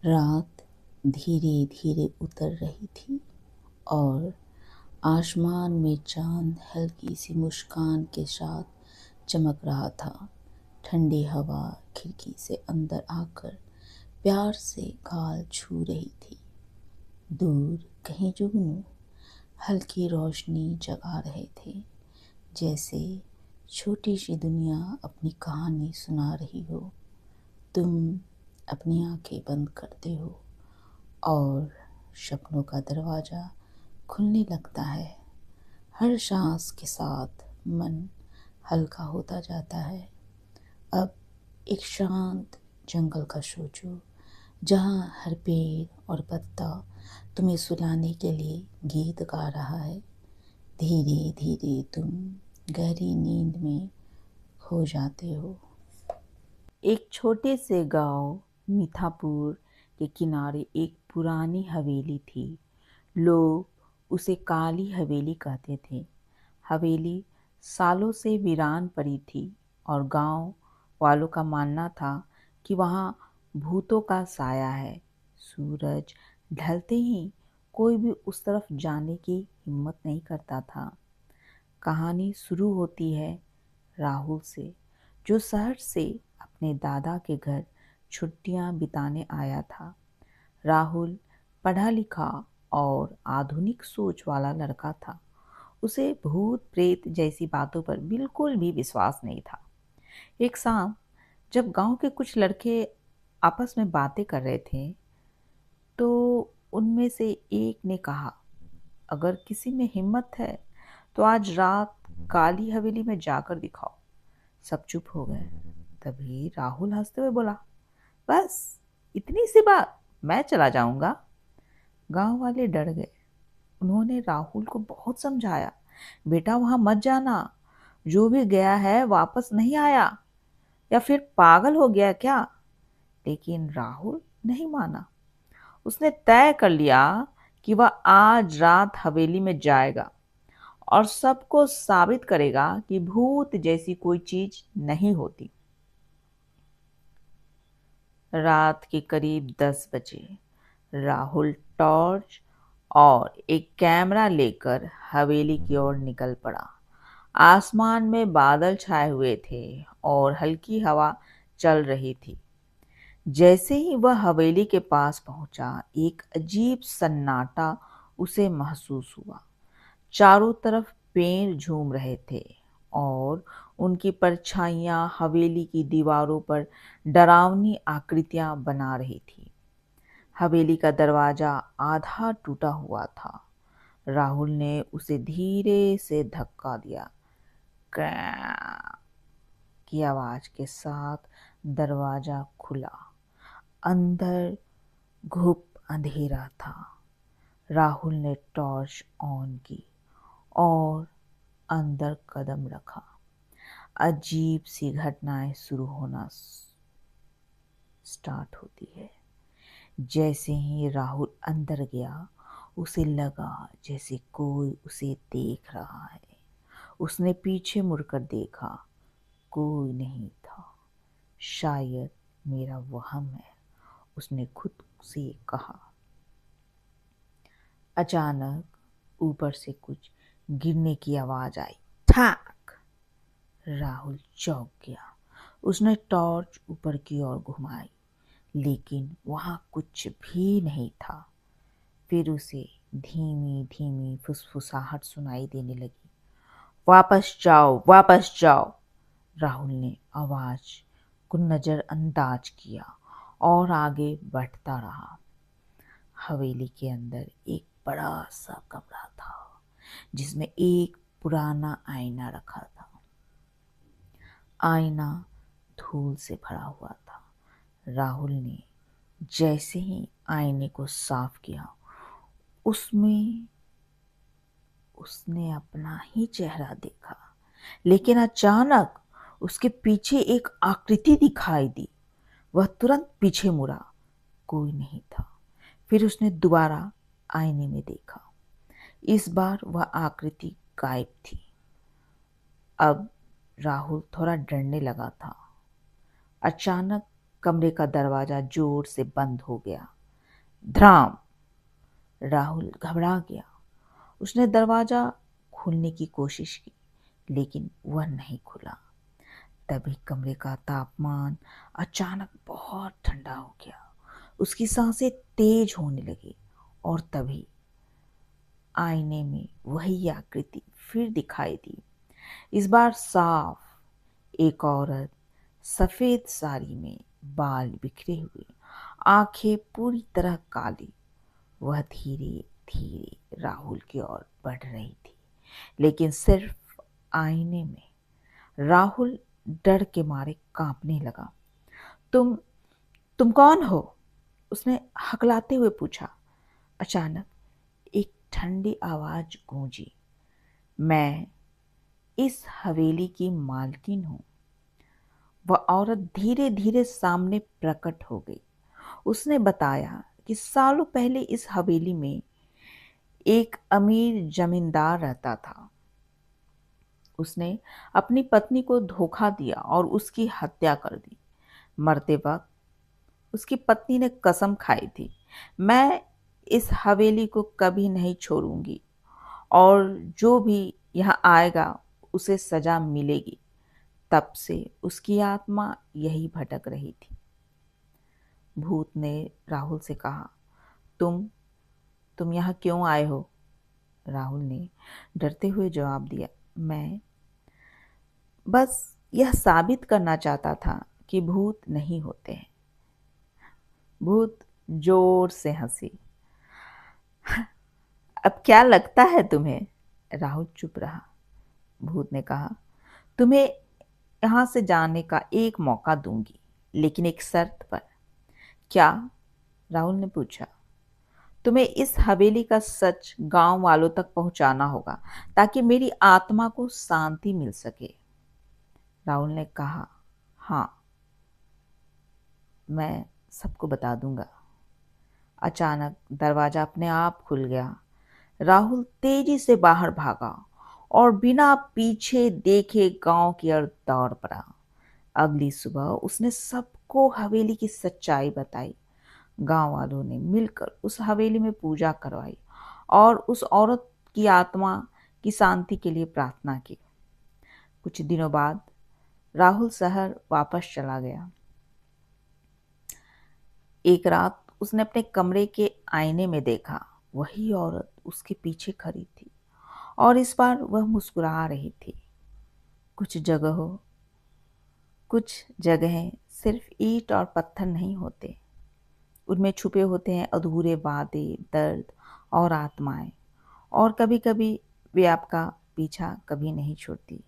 रात धीरे धीरे उतर रही थी और आसमान में चांद हल्की सी मुस्कान के साथ चमक रहा था। ठंडी हवा खिड़की से अंदर आकर प्यार से गाल छू रही थी। दूर कहीं जुगनू हल्की रोशनी जगा रहे थे, जैसे छोटी सी दुनिया अपनी कहानी सुना रही हो। तुम अपनी आंखें बंद करते हो और सपनों का दरवाज़ा खुलने लगता है। हर सांस के साथ मन हल्का होता जाता है। अब एक शांत जंगल का सोचो, जहाँ हर पेड़ और पत्ता तुम्हें सुलाने के लिए गीत गा रहा है। धीरे धीरे तुम गहरी नींद में खो जाते हो। एक छोटे से गांव मीठापुर के किनारे एक पुरानी हवेली थी। लोग उसे काली हवेली कहते थे। हवेली सालों से वीरान पड़ी थी और गांव वालों का मानना था कि वहाँ भूतों का साया है। सूरज ढलते ही कोई भी उस तरफ जाने की हिम्मत नहीं करता था। कहानी शुरू होती है राहुल से, जो शहर से अपने दादा के घर छुट्टियां बिताने आया था। राहुल पढ़ा लिखा और आधुनिक सोच वाला लड़का था। उसे भूत प्रेत जैसी बातों पर बिल्कुल भी विश्वास नहीं था। एक शाम जब गांव के कुछ लड़के आपस में बातें कर रहे थे, तो उनमें से एक ने कहा, अगर किसी में हिम्मत है तो आज रात काली हवेली में जाकर दिखाओ। सब चुप हो गए। तभी राहुल हंसते हुए बोला, बस इतनी सी बात, मैं चला जाऊंगा। गांव वाले डर गए। उन्होंने राहुल को बहुत समझाया, बेटा वहां मत जाना, जो भी गया है वापस नहीं आया, या फिर पागल हो गया क्या। लेकिन राहुल नहीं माना। उसने तय कर लिया कि वह आज रात हवेली में जाएगा और सबको साबित करेगा कि भूत जैसी कोई चीज नहीं होती। रात के करीब 10 बजे राहुल टॉर्च और एक कैमरा लेकर हवेली की ओर निकल पड़ा। आसमान में बादल छाए हुए थे और हल्की हवा चल रही थी। जैसे ही वह हवेली के पास पहुंचा, एक अजीब सन्नाटा उसे महसूस हुआ। चारों तरफ पेड़ झूम रहे थे और उनकी परछाइयां हवेली की दीवारों पर डरावनी आकृतियां बना रही थी। हवेली का दरवाजा आधा टूटा हुआ था। राहुल ने उसे धीरे से धक्का दिया। क्रैं की आवाज के साथ दरवाजा खुला। अंदर घुप अंधेरा था। राहुल ने टॉर्च ऑन की और अंदर कदम रखा। अजीब सी घटनाएं शुरू होना स्टार्ट होती है। जैसे ही राहुल अंदर गया, उसे लगा जैसे कोई उसे देख रहा है। उसने पीछे मुड़कर देखा, कोई नहीं था। शायद मेरा वहम है, उसने खुद से कहा। अचानक ऊपर से कुछ गिरने की आवाज आई। ठैक! राहुल चौंक गया। उसने टॉर्च ऊपर की ओर घुमाई, लेकिन वहां कुछ भी नहीं था। फिर उसे धीमी धीमी फुसफुसाहट सुनाई देने लगी। वापस जाओ, वापस जाओ। राहुल ने आवाज को नजरअंदाज किया और आगे बढ़ता रहा। हवेली के अंदर एक बड़ा सा कमरा था, जिसमें एक पुराना आईना रखा था। आईना धूल से भरा हुआ था। राहुल ने जैसे ही आईने को साफ किया, उसमें उसने अपना ही चेहरा देखा। लेकिन अचानक उसके पीछे एक आकृति दिखाई दी। वह तुरंत पीछे मुड़ा। कोई नहीं था। फिर उसने दोबारा आईने में देखा। इस बार वह आकृति गायब थी। अब राहुल थोड़ा डरने लगा था। अचानक कमरे का दरवाजा जोर से बंद हो गया। धड़ाम! राहुल घबरा गया। उसने दरवाजा खोलने की कोशिश की, लेकिन वह नहीं खुला। तभी कमरे का तापमान अचानक बहुत ठंडा हो गया। उसकी सांसें तेज होने लगी और तभी आईने में वही आकृति फिर दिखाई दी। इस बार साफ, एक औरत सफेद साड़ी में, बाल बिखरे हुए, आंखें पूरी तरह काली। वह धीरे धीरे राहुल की ओर बढ़ रही थी, लेकिन सिर्फ आईने में। राहुल डर के मारे कांपने लगा। तुम कौन हो? उसने हकलाते हुए पूछा। अचानक एक ठंडी आवाज गूंजी। मैं इस हवेली की मालकिन हूं। वह औरत धीरे धीरे सामने प्रकट हो गई। उसने बताया कि सालों पहले इस हवेली में एक अमीर जमींदार रहता था। उसने अपनी पत्नी को धोखा दिया और उसकी हत्या कर दी। मरते वक्त उसकी पत्नी ने कसम खाई थी, मैं इस हवेली को कभी नहीं छोड़ूंगी और जो भी यहाँ आएगा उसे सजा मिलेगी। तब से उसकी आत्मा यही भटक रही थी। भूत ने राहुल से कहा, तुम यहाँ क्यों आए हो? राहुल ने डरते हुए जवाब दिया, मैं बस यह साबित करना चाहता था कि भूत नहीं होते हैं। भूत जोर से हंसी। अब क्या लगता है तुम्हें? राहुल चुप रहा। भूत ने कहा, तुम्हें यहां से जाने का एक मौका दूंगी, लेकिन एक शर्त पर। क्या? राहुल ने पूछा। तुम्हें इस हवेली का सच गांव वालों तक पहुंचाना होगा, ताकि मेरी आत्मा को शांति मिल सके। राहुल ने कहा, हाँ, मैं सबको बता दूंगा। अचानक दरवाजा अपने आप खुल गया। राहुल तेजी से बाहर भागा और बिना पीछे देखे गांव की ओर दौड़ पड़ा। अगली सुबह उसने सबको हवेली की सच्चाई बताई। गांव वालों ने मिलकर उस हवेली में पूजा करवाई और उस औरत की आत्मा की शांति के लिए प्रार्थना की। कुछ दिनों बाद राहुल शहर वापस चला गया। एक रात उसने अपने कमरे के आईने में देखा, वही औरत उसके पीछे खड़ी थी और इस बार वह मुस्कुरा रही थी। कुछ जगहें सिर्फ ईंट और पत्थर नहीं होते, उनमें छुपे होते हैं अधूरे वादे, दर्द और आत्माएं। और कभी कभी वे आपका पीछा कभी नहीं छोड़ती।